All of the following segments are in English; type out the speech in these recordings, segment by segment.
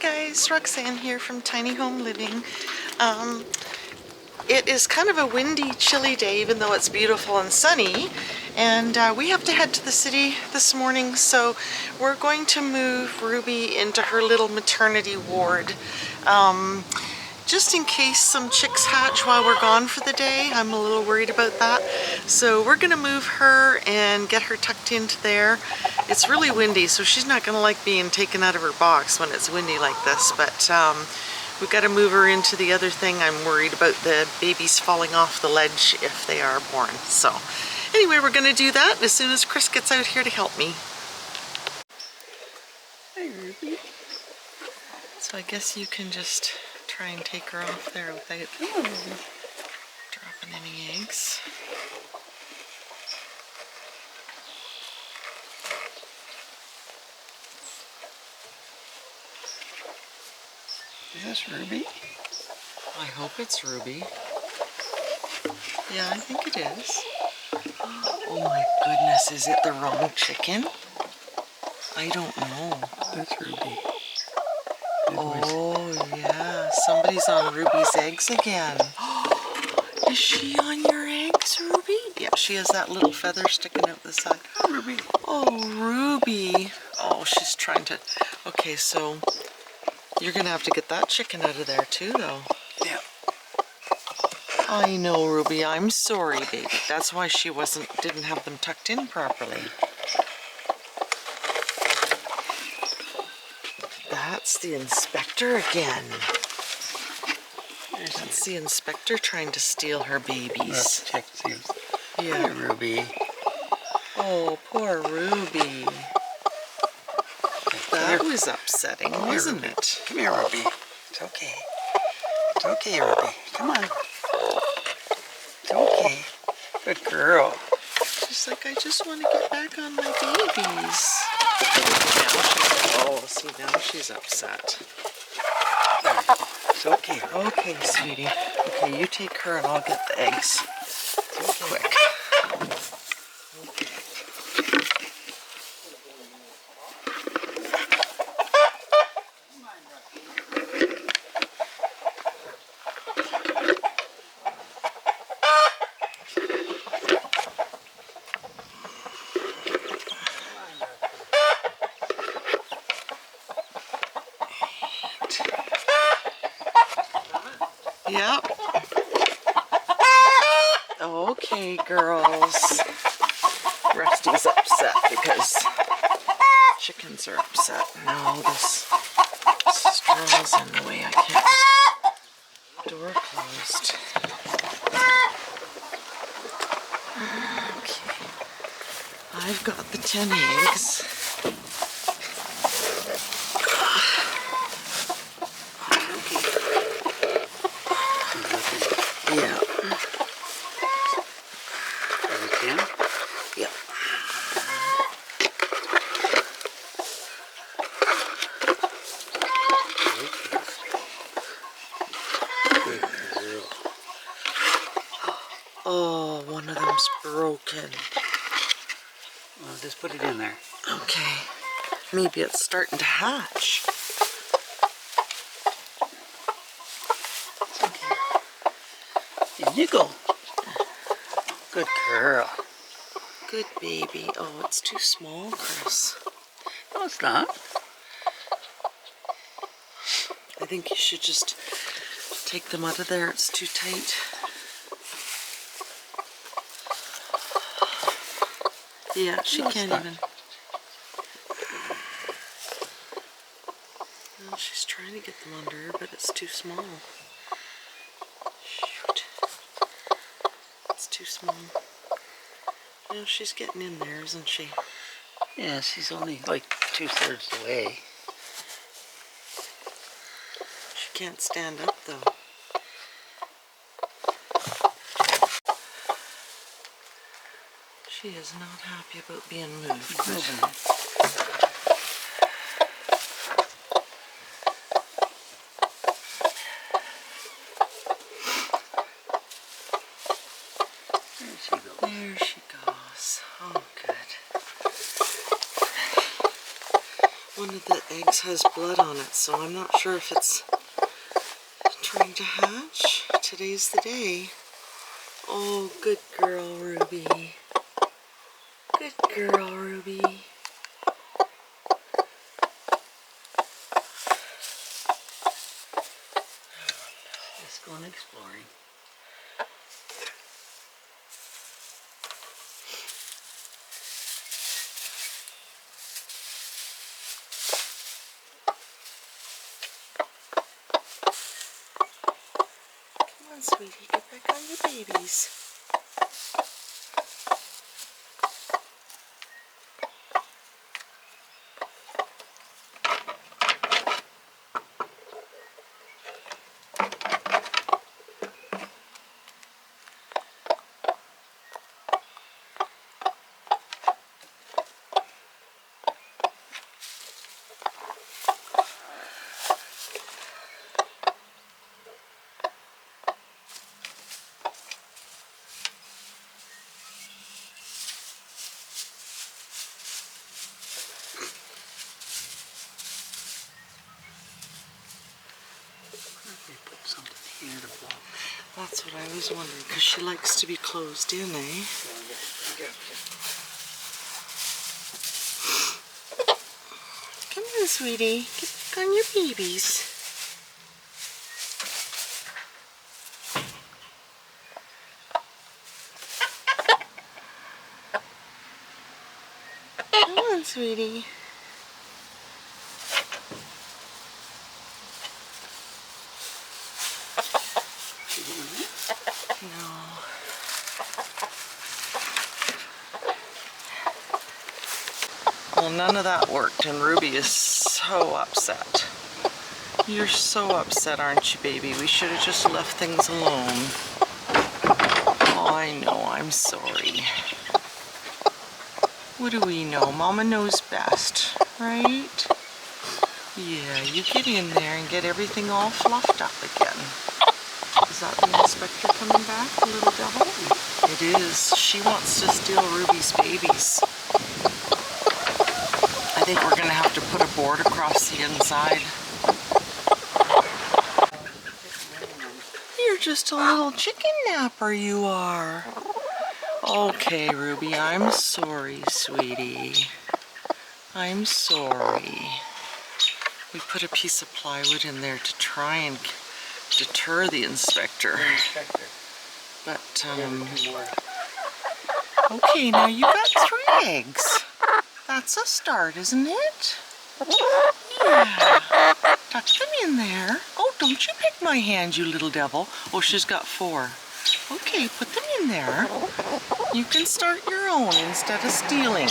guys, Roxanne here from Tiny Home Living. It is kind of a windy, chilly day, even though it's beautiful and sunny. And we have to head to the city this morning, so we're going to move Ruby into her little maternity ward. Just in case some chicks hatch while we're gone for the day. I'm a little worried about that. So we're gonna move her and get her tucked into there. It's really windy, so she's not gonna like being taken out of her box when it's windy like this, but we've got to move her into the other thing. I'm worried about the babies falling off the ledge if they are born. So anyway, we're gonna do that as soon as Chris gets out here to help me. Hi, Ruby. So I guess you can just try and take her off there without dropping any eggs. Is this Ruby? I hope it's Ruby. Yeah, I think it is. Oh my goodness, is it the wrong chicken? I don't know. That's Ruby. Oh yeah, somebody's on Ruby's eggs again. Is she on your eggs, Ruby? Yeah, she has that little feather sticking out the side. Oh, Ruby. Oh, Ruby. Oh, she's trying to... Okay, so you're gonna have to get that chicken out of there too, though. Yeah. I know, Ruby. I'm sorry, baby. That's why she didn't have them tucked in properly. That's the inspector again. That's the inspector trying to steal her babies. Check seems. Yeah. Hey, Ruby. Oh, poor Ruby. That was upsetting, wasn't it? Come here, Ruby. It's okay. It's okay, Ruby. Come on. It's okay. Good girl. She's like, I just want to get back on my babies. Now she's upset. It's okay. Okay, sweetie. Okay, you take her and I'll get the eggs. Quick. Okay. Yep. Okay, girls. Rusty's upset because chickens are upset. No, this straw's in the way. I can't. Door closed. Okay. I've got the 10 eggs. Yeah. Yeah. Oh, one of them's broken. Well, just put it in there. Okay. Maybe it's starting to hatch. In you go. Good girl. Good baby. Oh, it's too small, Chris. No, it's not. I think you should just take them out of there. It's too tight. Yeah, she can't even. Well, she's trying to get them under her, but it's too small. Shoot. It's too small. Well, she's getting in there, isn't she? Yeah, she's only like 2/3 the way. She can't stand up, though. She is not happy about being moved. There she goes. Oh, good. One of the eggs has blood on it, so I'm not sure if it's trying to hatch. Today's the day. Oh, good girl, Ruby. Good girl, Ruby. Let's go on exploring. Come on, sweetie, get back on your babies. They put something here to block. That's what I was wondering, because she likes to be closed in, eh? Come on, sweetie. Get back on your babies. Come on, sweetie. No. Well, none of that worked, and Ruby is so upset. You're so upset, aren't you, baby? We should have just left things alone. Oh, I know, I'm sorry. What do we know? Mama knows best, right? Yeah, you get in there and get everything all fluffed up again. Is that the inspector coming back, the little devil? It is. She wants to steal Ruby's babies. I think we're going to have to put a board across the inside. You're just a little chicken napper, you are. Okay, Ruby, I'm sorry, sweetie. I'm sorry. We put a piece of plywood in there to try and deter the inspector. But, okay, now you got 3 eggs. That's a start, isn't it? Yeah. Tuck them in there. Oh, don't you pick my hand, you little devil. Oh, she's got 4. Okay, put them in there. You can start your own instead of stealing.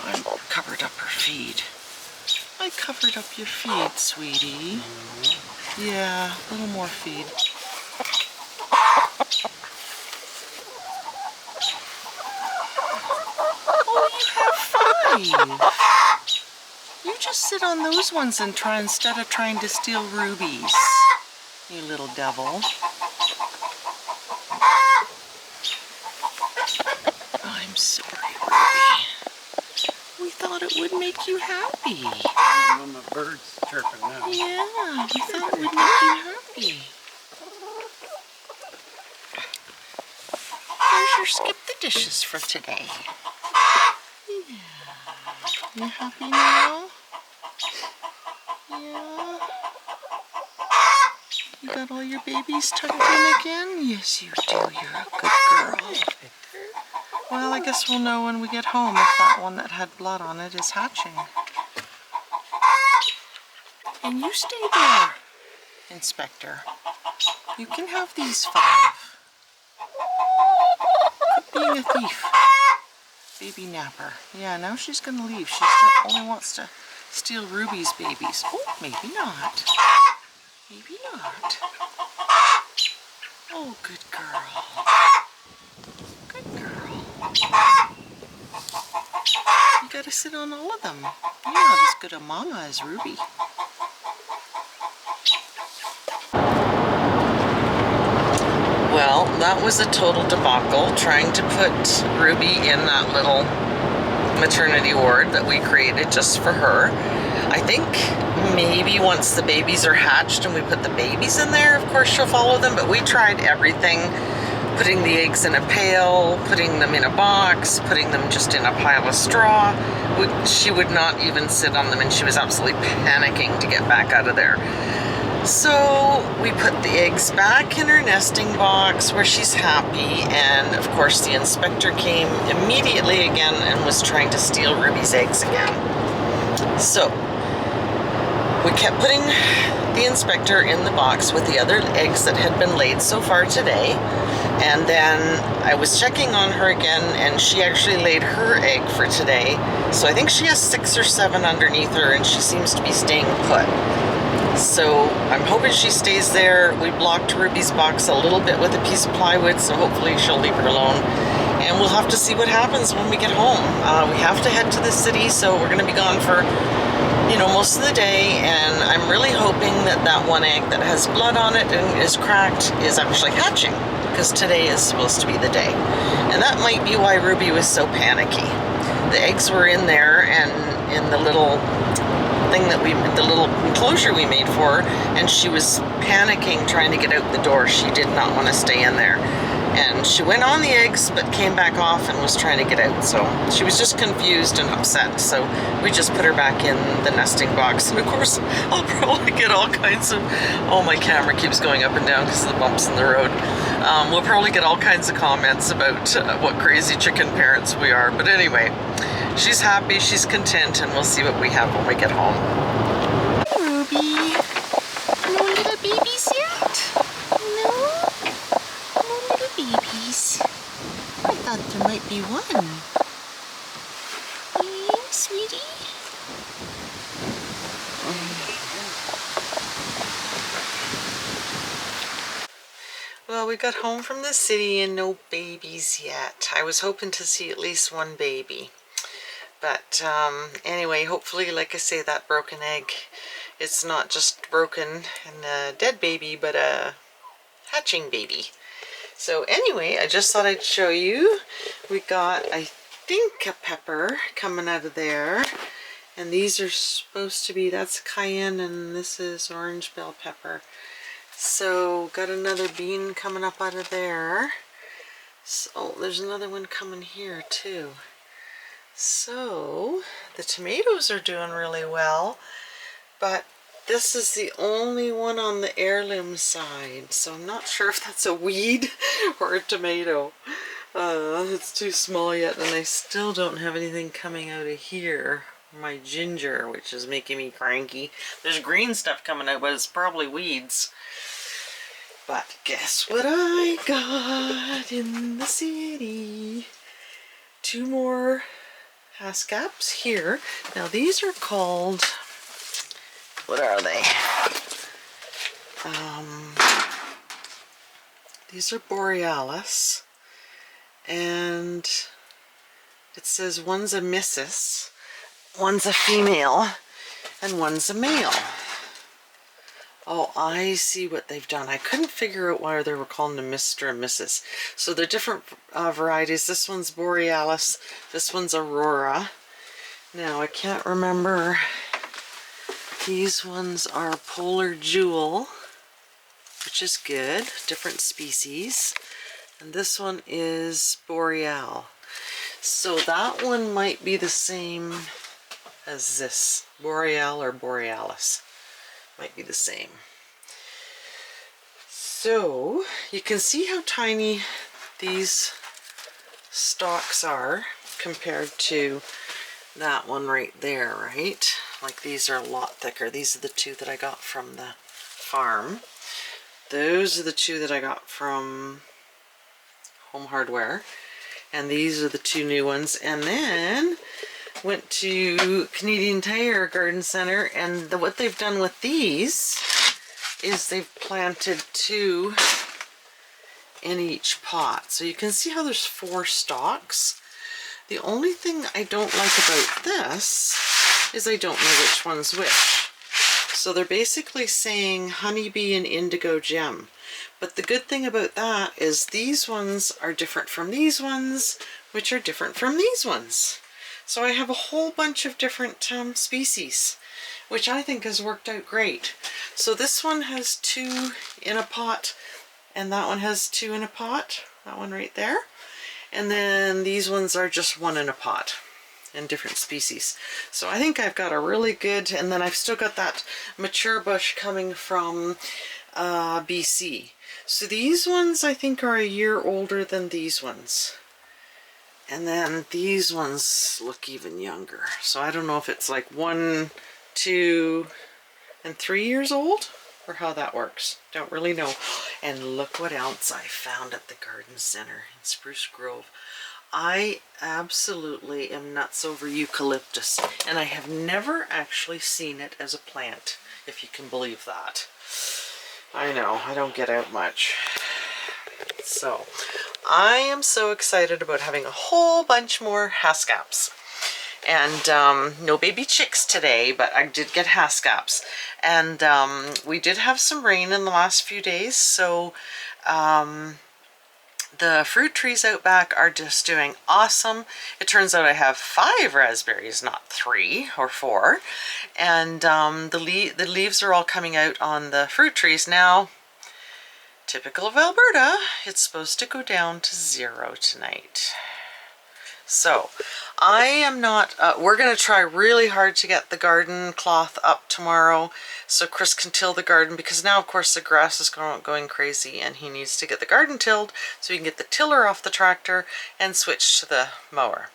I covered up her feed. I covered up your feed, sweetie. Yeah, a little more feed. Oh, you have 5. You just sit on those ones and try instead of trying to steal Ruby's. You little devil. I'm sorry, Ruby. We thought it would make you happy. My bird's chirping now. Yeah, we thought it would make you happy. Here's your skip the dishes for today. Yeah. You happy now? Yeah. You got all your babies tucked in again? Yes, you do. You're a good girl. Well, I guess we'll know when we get home if that one that had blood on it is hatching. And you stay there, Inspector. You can have these 5. Quit being a thief. Baby napper. Yeah, now she's gonna leave. She only wants to steal Ruby's babies. Oh, maybe not. Maybe not. Oh, good girl. Good girl. You gotta sit on all of them. You're not as good a mama as Ruby. Well, that was a total debacle, trying to put Ruby in that little maternity ward that we created just for her. I think maybe once the babies are hatched and we put the babies in there, of course she'll follow them, but we tried everything. Putting the eggs in a pail, putting them in a box, putting them just in a pile of straw. She would not even sit on them, and she was absolutely panicking to get back out of there. So we put the eggs back in her nesting box where she's happy, and of course the inspector came immediately again and was trying to steal Ruby's eggs again. So we kept putting the inspector in the box with the other eggs that had been laid so far today, and then I was checking on her again, and she actually laid her egg for today. So I think she has 6 or 7 underneath her, and she seems to be staying put. So I'm hoping she stays there. We blocked Ruby's box a little bit with a piece of plywood, so hopefully she'll leave her alone. And we'll have to see what happens when we get home. We have to head to the city, so we're going to be gone for, most of the day. And I'm really hoping that that one egg that has blood on it and is cracked is actually hatching, because today is supposed to be the day. And that might be why Ruby was so panicky. The eggs were in there and in the little thing the little enclosure we made for her, and she was panicking trying to get out the door. She did not want to stay in there. And she went on the eggs but came back off and was trying to get out. So she was just confused and upset. So we just put her back in the nesting box. And of course, I'll probably get all kinds of, oh, my camera keeps going up and down because of the bumps in the road. We'll probably get all kinds of comments about what crazy chicken parents we are. But anyway, she's happy, she's content, and we'll see what we have when we get home. Ruby, no little babies yet? No? No little babies. I thought there might be one. Hey, sweetie? Well, we got home from the city and no babies yet. I was hoping to see at least one baby. But anyway, hopefully, like I say, that broken egg, it's not just broken and a dead baby, but a hatching baby. So anyway, I just thought I'd show you. We got, I think, a pepper coming out of there. And these are supposed to be, that's cayenne and this is orange bell pepper. So got another bean coming up out of there. So there's another one coming here too. So the tomatoes are doing really well, but this is the only one on the heirloom side, so I'm not sure if that's a weed or a tomato. It's too small yet, and I still don't have anything coming out of here. My ginger, which is making me cranky. There's green stuff coming out, but it's probably weeds. But guess what I got in the city? 2 more haskaps here. Now these are called, what are they? These are borealis, and it says one's a missus, one's a female, and one's a male. Oh, I see what they've done. I couldn't figure out why they were calling them Mr. and Mrs. So they're different varieties. This one's borealis, this one's aurora. Now I can't remember. These ones are polar jewel, which is good, different species. And this one is boreal. So that one might be the same as this, boreal or borealis. Might be the same. So you can see how tiny these stalks are compared to that one right there, right? Like these are a lot thicker. These are the 2 that I got from the farm. Those are the 2 that I got from Home Hardware. And these are the 2 new ones. And then went to Canadian Tire Garden Center, and what they've done with these is they've planted 2 in each pot. So you can see how there's 4 stalks. The only thing I don't like about this is I don't know which one's which. So they're basically saying honeybee and indigo gem. But the good thing about that is these ones are different from these ones, which are different from these ones. So I have a whole bunch of different species, which I think has worked out great. So this one has 2 in a pot, and that one has 2 in a pot, that one right there. And then these ones are just 1 in a pot and different species. So I think I've got a really good, and then I've still got that mature bush coming from BC. So these ones I think are a year older than these ones. And then these ones look even younger. So I don't know if it's like 1, 2, and 3 years old, or how that works. Don't really know. And look what else I found at the garden center in Spruce Grove. I absolutely am nuts over eucalyptus, and I have never actually seen it as a plant, if you can believe that. I know, I don't get out much. So, I am so excited about having a whole bunch more haskaps. And no baby chicks today, but I did get haskaps. And we did have some rain in the last few days, so the fruit trees out back are just doing awesome. It turns out I have 5 raspberries, not 3 or 4. And the leaves are all coming out on the fruit trees now. Typical of Alberta, it's supposed to go down to 0 tonight. So I am not, we're going to try really hard to get the garden cloth up tomorrow so Chris can till the garden, because now of course the grass is going crazy and he needs to get the garden tilled so he can get the tiller off the tractor and switch to the mower.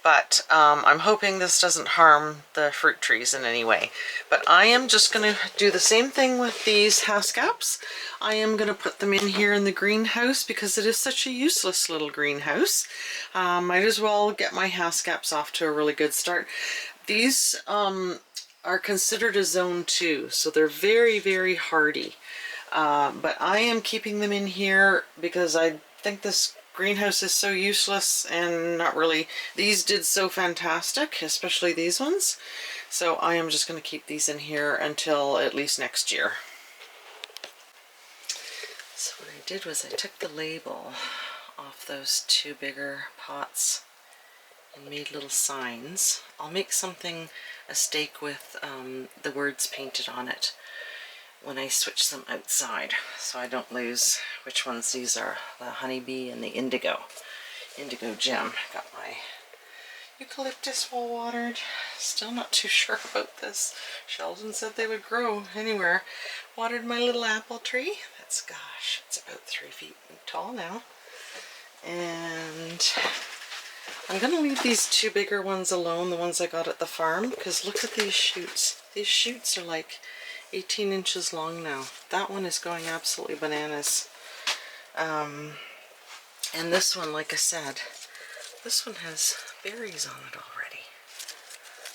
But I'm hoping this doesn't harm the fruit trees in any way. But I am just going to do the same thing with these haskaps. I am going to put them in here in the greenhouse because it is such a useless little greenhouse. Might as well get my haskaps off to a really good start. These are considered a zone 2, so they're very, very hardy. But I am keeping them in here because I think this greenhouse is so useless, and not really. These did so fantastic, especially these ones. So I am just going to keep these in here until at least next year. So what I did was I took the label off those 2 bigger pots and made little signs. I'll make something, a stake with the words painted on it when I switch them outside, so I don't lose which ones these are, the honeybee and the indigo gem. Got my eucalyptus well watered. Still not too sure about this. Sheldon said they would grow anywhere. Watered my little apple tree. That's, gosh, it's about 3 feet tall now. And I'm gonna leave these 2 bigger ones alone, the ones I got at the farm, because look at these shoots. These shoots are like 18 inches long now. That one is going absolutely bananas. And this one, like I said, this one has berries on it already.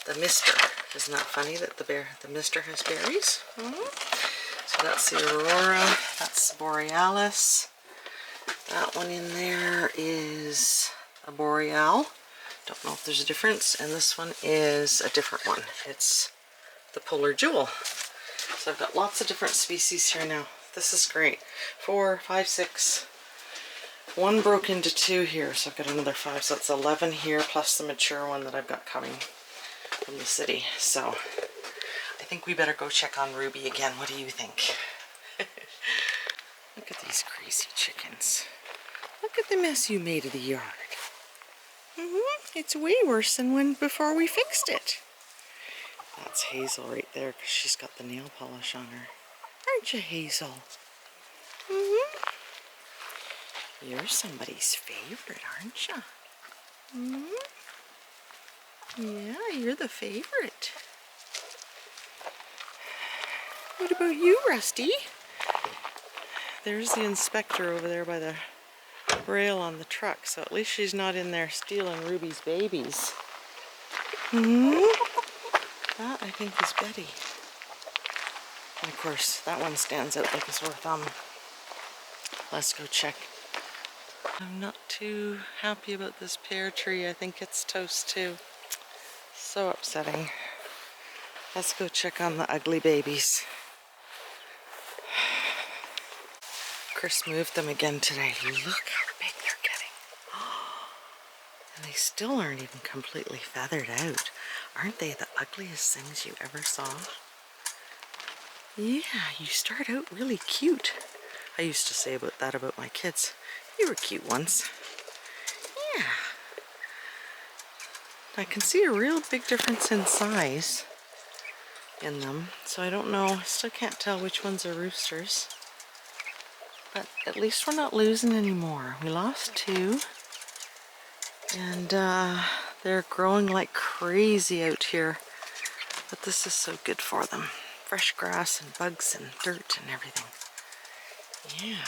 The mister. Isn't that funny that the mister has berries? So that's the aurora, that's the borealis. That one in there is a boreal. Don't know if there's a difference. And this one is a different one. It's the polar jewel. So I've got lots of different species here now. This is great. 4, 5, 6. 1 broke into 2 here, so I've got another 5. So that's 11 here, plus the mature one that I've got coming from the city. So I think we better go check on Ruby again. What do you think? Look at these crazy chickens. Look at the mess you made of the yard. It's way worse than when before we fixed it. That's Hazel right there because she's got the nail polish on her. Aren't you, Hazel? You're somebody's favorite, aren't you? Yeah, you're the favorite. What about you, Rusty? There's the inspector over there by the rail on the truck, so at least she's not in there stealing Ruby's babies. That, I think, is Betty. And of course, that one stands out like a sore thumb. Let's go check. I'm not too happy about this pear tree. I think it's toast too. So upsetting. Let's go check on the ugly babies. Chris moved them again today. Look how big they're getting. And they still aren't even completely feathered out. Aren't they the ugliest things you ever saw? Yeah, you start out really cute. I used to say that about my kids. You were cute once. Yeah. I can see a real big difference in size in them. So I don't know, I still can't tell which ones are roosters. But at least we're not losing any more. We lost 2. And they're growing like crazy out here. But this is so good for them. Fresh grass and bugs and dirt and everything. Yeah.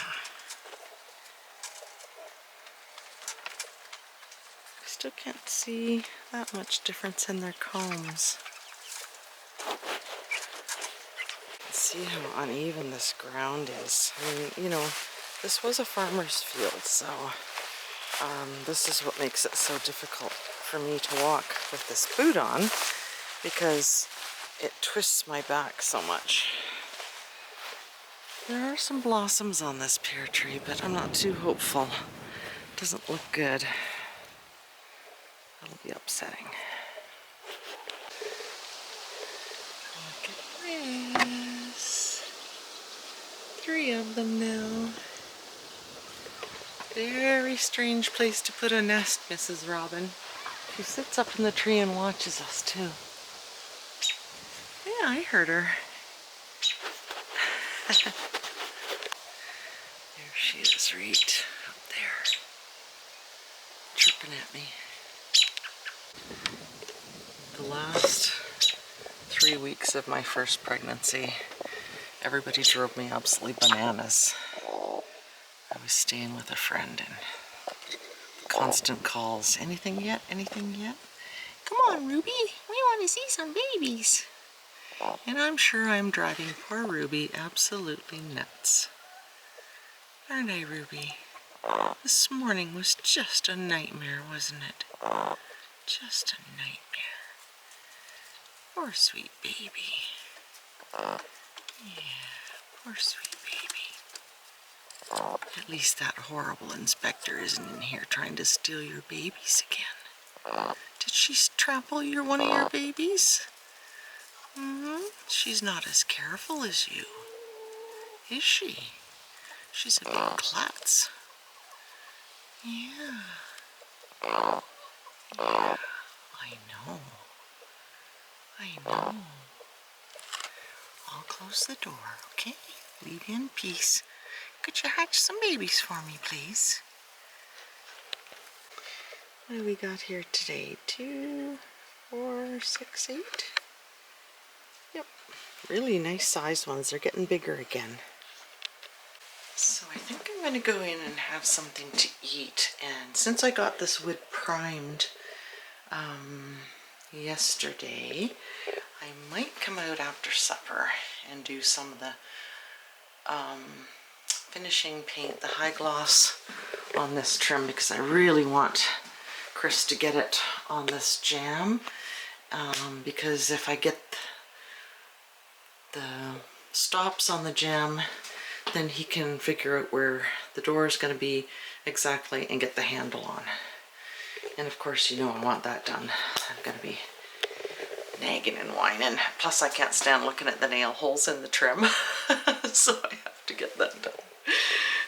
I still can't see that much difference in their combs. See how uneven this ground is. I mean, you know, this was a farmer's field, so this is what makes it so difficult for me to walk with this boot on, because it twists my back so much. There are some blossoms on this pear tree, but I'm not too hopeful. It doesn't look good. That'll be upsetting. Look at this. 3 of them now. Very strange place to put a nest, Mrs. Robin. She sits up in the tree and watches us too. Yeah, I heard her. There she is, right up there, chirping at me. The last 3 weeks of my first pregnancy, everybody drove me absolutely bananas. I was staying with a friend and constant calls. Anything yet? Anything yet? Come on, Ruby. We want to see some babies. And I'm sure I'm driving poor Ruby absolutely nuts. Aren't I, Ruby? This morning was just a nightmare, wasn't it? Just a nightmare. Poor sweet baby. Yeah, poor sweet baby. At least that horrible inspector isn't in here trying to steal your babies again. Did she trample one of your babies? She's not as careful as you, is she? She's a big klutz. Yeah. Yeah. I know. I know. I'll close the door, okay? Leave you in peace. Could you hatch some babies for me, please? What do we got here today? 2, 4, 6, 8? Yep. Really nice sized ones. They're getting bigger again. So I think I'm going to go in and have something to eat. And since I got this wood primed yesterday, I might come out after supper and do some of the finishing paint, the high gloss on this trim, because I really want Chris to get it on this jamb, because if I get the stops on the jamb, then he can figure out where the door is going to be exactly and get the handle on. And of course, you know, I want that done. I'm going to be nagging and whining. Plus, I can't stand looking at the nail holes in the trim. So I have to get that done.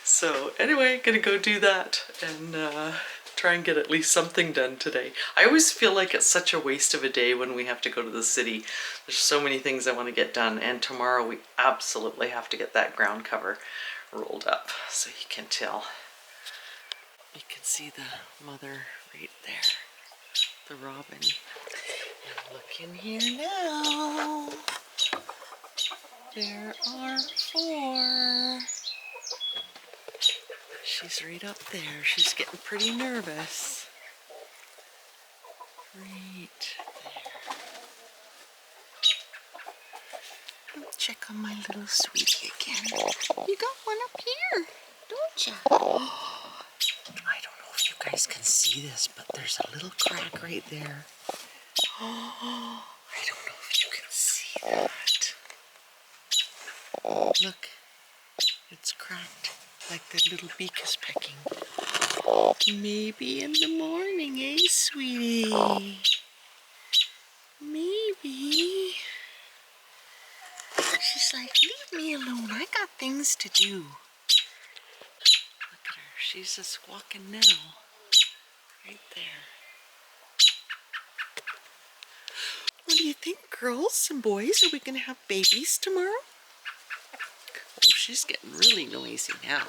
So anyway, gonna go do that and try and get at least something done today. I always feel like it's such a waste of a day when we have to go to the city. There's so many things I want to get done, and tomorrow we absolutely have to get that ground cover rolled up so you can tell. You can see the mother right there, the robin. And look in here now. There are 4. She's right up there. She's getting pretty nervous. Right there. Check on my little sweetie again. You got one up here, don't you? Oh, I don't know if you guys can see this, but there's a little crack right there. Oh, I don't know if you can see that. Look, it's cracked. like the little beak is pecking. Maybe in the morning, eh, sweetie? Maybe. She's like, leave me alone. I got things to do. Look at her. She's just walking now. Right there. What do you think, girls and boys? Are we going to have babies tomorrow? Oh, she's getting really noisy now.